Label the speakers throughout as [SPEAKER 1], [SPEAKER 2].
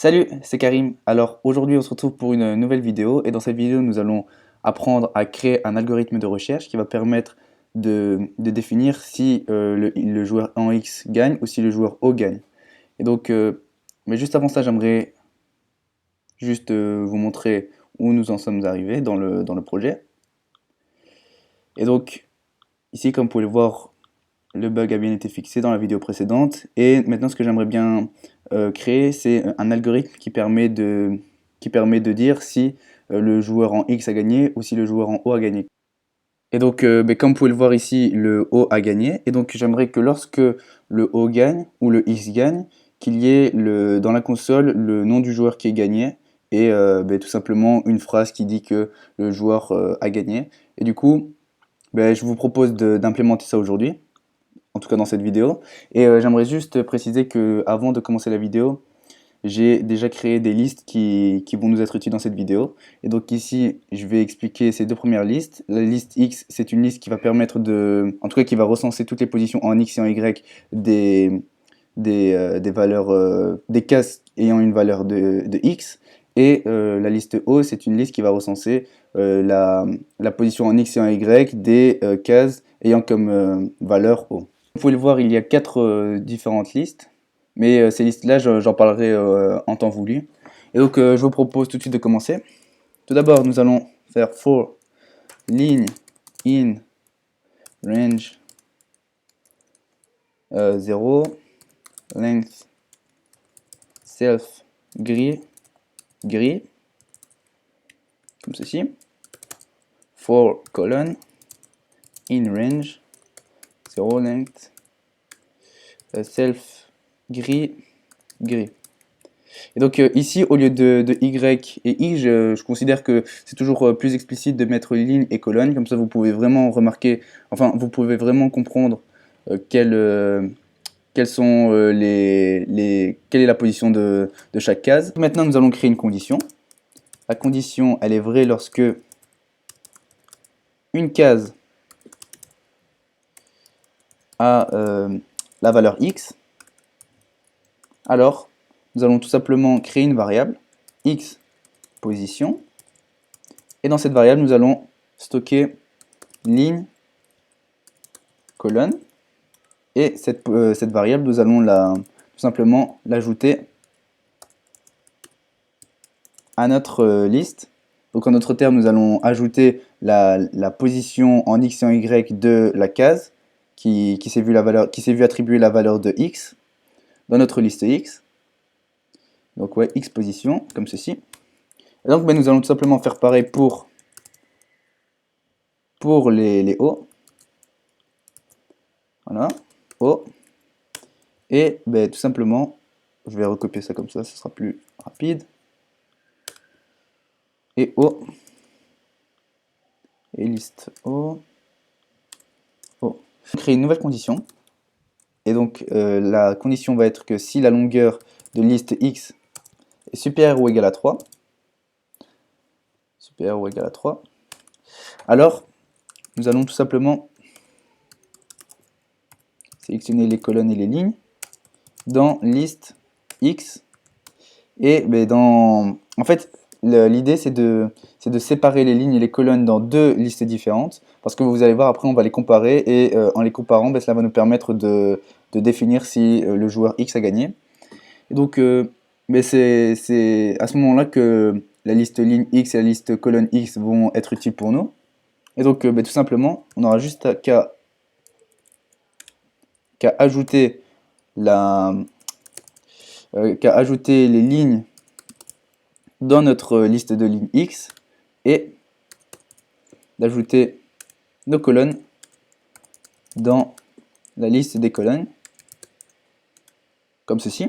[SPEAKER 1] Salut, c'est Karim. Alors aujourd'hui on se retrouve pour une nouvelle vidéo et dans cette vidéo nous allons apprendre à créer un algorithme de recherche qui va permettre de définir si le joueur en X gagne ou si le joueur O gagne. Et donc, mais juste avant ça j'aimerais juste vous montrer où nous en sommes arrivés dans le projet. Et donc ici comme vous pouvez le voir, le bug a bien été fixé dans la vidéo précédente et maintenant ce que j'aimerais bien créer, c'est un algorithme qui permet de dire si le joueur en X a gagné ou si le joueur en O a gagné. Et donc, comme vous pouvez le voir ici, le O a gagné. Et donc, j'aimerais que lorsque le O gagne ou le X gagne, qu'il y ait dans la console le nom du joueur qui est gagné et tout simplement une phrase qui dit que le joueur a gagné. Et du coup, je vous propose d'implémenter ça aujourd'hui, en tout cas dans cette vidéo. Et j'aimerais juste préciser que avant de commencer la vidéo, j'ai déjà créé des listes qui vont nous être utiles dans cette vidéo. Et donc ici, je vais expliquer ces deux premières listes. La liste X, c'est une liste qui va permettre en tout cas qui va recenser toutes les positions en X et en Y des valeurs, des cases ayant une valeur de X. Et la liste O, c'est une liste qui va recenser la position en X et en Y des cases ayant comme valeur O. Vous pouvez le voir, il y a quatre différentes listes, mais ces listes-là, j'en parlerai en temps voulu. Et donc, je vous propose tout de suite de commencer. Tout d'abord, nous allons faire for line in range 0, length self gris, comme ceci. For colon in range 0, length self gris. Et donc ici, au lieu de Y et I, je considère que c'est toujours plus explicite de mettre ligne et colonne. Comme ça, vous pouvez vraiment remarquer, enfin, vous pouvez vraiment comprendre quelles sont quelle est la position de chaque case. Maintenant, nous allons créer une condition. La condition, elle est vraie lorsque une case a la valeur X. Alors, nous allons tout simplement créer une variable X position. Et dans cette variable, nous allons stocker ligne, colonne. Et cette variable, nous allons tout simplement l'ajouter à notre liste. Donc en d'autres termes, nous allons ajouter la position en X et en Y de la case qui s'est vu attribuer la valeur de X dans notre liste X. Donc ouais, X position, comme ceci. Et donc nous allons tout simplement faire pareil pour les O. Voilà, O. Et tout simplement, je vais recopier ça comme ça, ce sera plus rapide. Et O. Et liste O. O. On crée une nouvelle condition. Et donc la condition va être que si la longueur de liste X est supérieure ou égale à 3, alors nous allons tout simplement sélectionner les colonnes et les lignes dans liste X. Et en fait, l'idée c'est de séparer les lignes et les colonnes dans deux listes différentes, parce que vous allez voir après on va les comparer, et en les comparant, cela va nous permettre de définir si le joueur X a gagné. Et donc c'est à ce moment-là que la liste ligne X et la liste colonne X vont être utiles pour nous. Et donc tout simplement, on aura juste qu'à ajouter les lignes dans notre liste de lignes X et d'ajouter nos colonnes dans la liste des colonnes, comme ceci.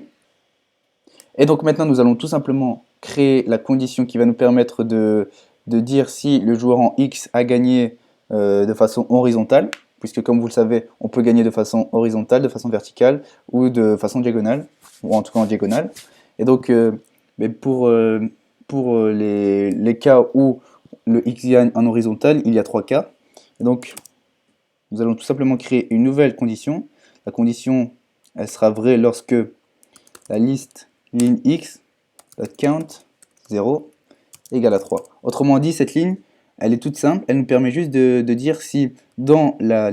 [SPEAKER 1] Et donc maintenant, nous allons tout simplement créer la condition qui va nous permettre de dire si le joueur en X a gagné de façon horizontale, puisque comme vous le savez, on peut gagner de façon horizontale, de façon verticale ou de façon diagonale, ou en tout cas en diagonale. Et donc, pour les cas où le X gagne en horizontal, il y a 3 cas. Et donc, nous allons tout simplement créer une nouvelle condition. La condition, elle sera vraie lorsque la liste ligne X count 0 égale à 3. Autrement dit, cette ligne, elle est toute simple, elle nous permet juste de dire si dans la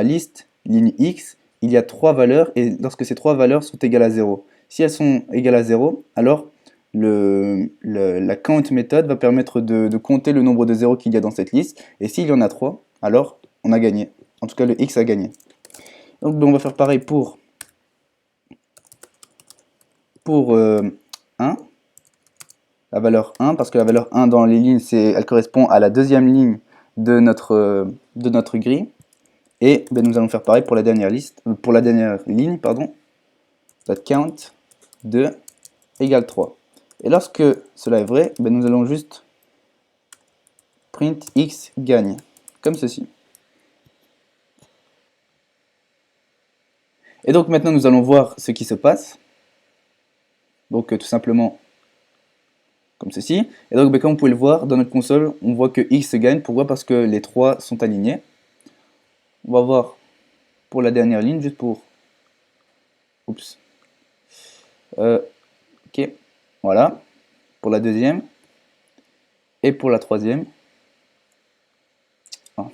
[SPEAKER 1] liste, ligne x, il y a 3 valeurs, et lorsque ces 3 valeurs sont égales à 0. Si elles sont égales à 0, alors la count méthode va permettre de compter le nombre de zéros qu'il y a dans cette liste, et s'il y en a 3, alors on a gagné. En tout cas, le x a gagné. Donc on va faire pareil pour 1, la valeur 1, parce que la valeur 1 dans les lignes, elle correspond à la deuxième ligne de notre grille. Et ben, nous allons faire pareil pour la dernière ligne, pardon. Count 2 égale 3. Et lorsque cela est vrai, ben, nous allons juste print x gagne, comme ceci. Et donc maintenant nous allons voir ce qui se passe. Donc tout simplement comme ceci. Et donc ben, comme vous pouvez le voir dans notre console, on voit que x gagne. Pourquoi? Parce que les 3 sont alignés. On va voir pour la dernière ligne, juste pour... Oups. Ok, voilà. Pour la deuxième. Et pour la troisième. Ah.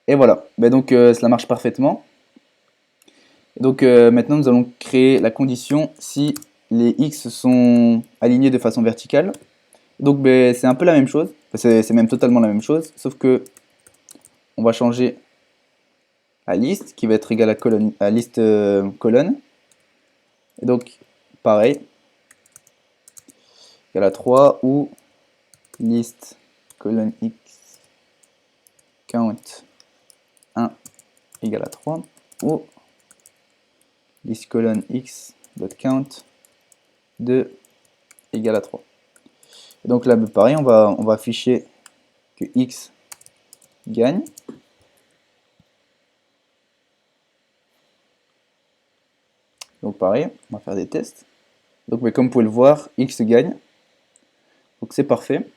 [SPEAKER 1] Et voilà. Ben donc cela marche parfaitement. Et donc maintenant nous allons créer la condition si les x sont alignés de façon verticale. Donc ben, c'est un peu la même chose. Enfin, c'est même totalement la même chose. Sauf que on va changer à liste qui va être égale à liste colonne. Et donc pareil. Égale à 3 ou liste colonne x count 1 égale à 3 ou liste colonne x dot count 2 égale à 3. Et donc là pareil, on va afficher que x gagne. Donc pareil, on va faire des tests. Donc mais comme vous pouvez le voir, x gagne. Donc c'est parfait.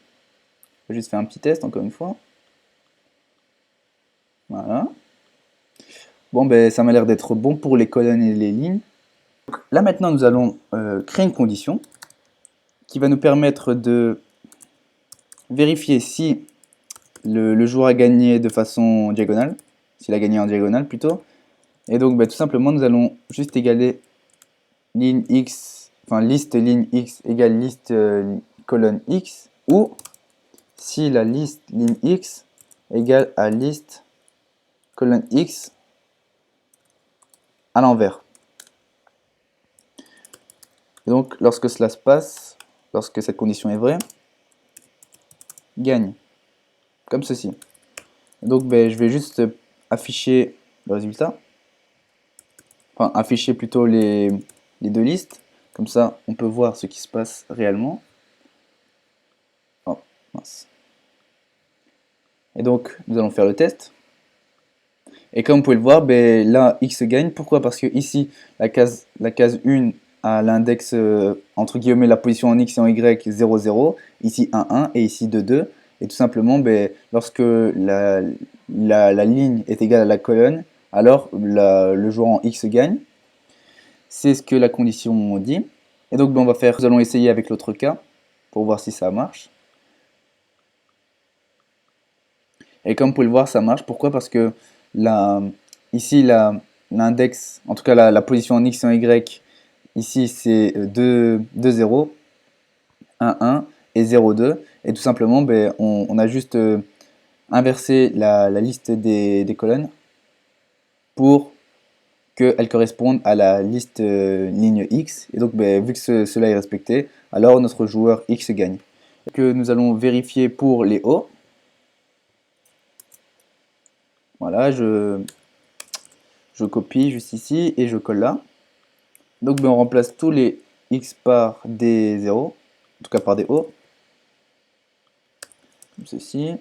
[SPEAKER 1] Je vais juste faire un petit test encore une fois. Voilà. Bon ben ça m'a l'air d'être bon pour les colonnes et les lignes. Donc, là maintenant nous allons créer une condition qui va nous permettre de vérifier si le joueur a gagné de façon diagonale, s'il a gagné en diagonale plutôt. Et donc ben, tout simplement nous allons juste égaler ligne x, enfin liste ligne x égale liste colonne x, ou si la liste ligne x égale à liste colonne x à l'envers. Et donc lorsque cela se passe, lorsque cette condition est vraie, gagne, comme ceci. Et donc ben, je vais juste afficher le résultat, enfin afficher plutôt les deux listes, comme ça on peut voir ce qui se passe réellement. Oh, mince. Et donc nous allons faire le test. Et comme vous pouvez le voir, ben, là x gagne. Pourquoi? Parce que ici la case 1 a l'index entre guillemets la position en x et en y 0 0, ici 1 1 et ici 2 2. Et tout simplement ben, lorsque la ligne est égale à la colonne, alors le joueur en x gagne. C'est ce que la condition dit. Et donc ben, nous allons essayer avec l'autre cas pour voir si ça marche. Et comme vous pouvez le voir, ça marche. Pourquoi? Parce que ici, l'index, en tout cas la position en x et en y, ici c'est 2 0, 1 1 et 0 2. Et tout simplement, ben, on a juste inversé la liste des colonnes pour qu'elles correspondent à la liste ligne x. Et donc, ben, vu que cela est respecté, alors notre joueur x gagne. Que nous allons vérifier pour les hauts. Voilà, je copie juste ici et je colle là. Donc ben, on remplace tous les x par des 0, en tout cas par des O, comme ceci.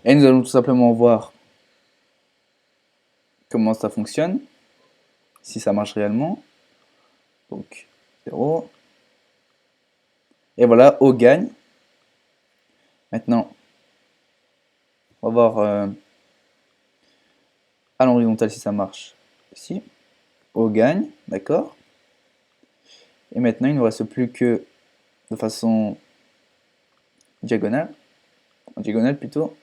[SPEAKER 1] Et nous allons tout simplement voir comment ça fonctionne, si ça marche réellement. Donc 0. Et voilà, O gagne. Maintenant, on va voir à l'horizontale si ça marche. Ici, O gagne, d'accord. Et maintenant, il ne nous reste plus que de façon diagonale, en diagonale plutôt,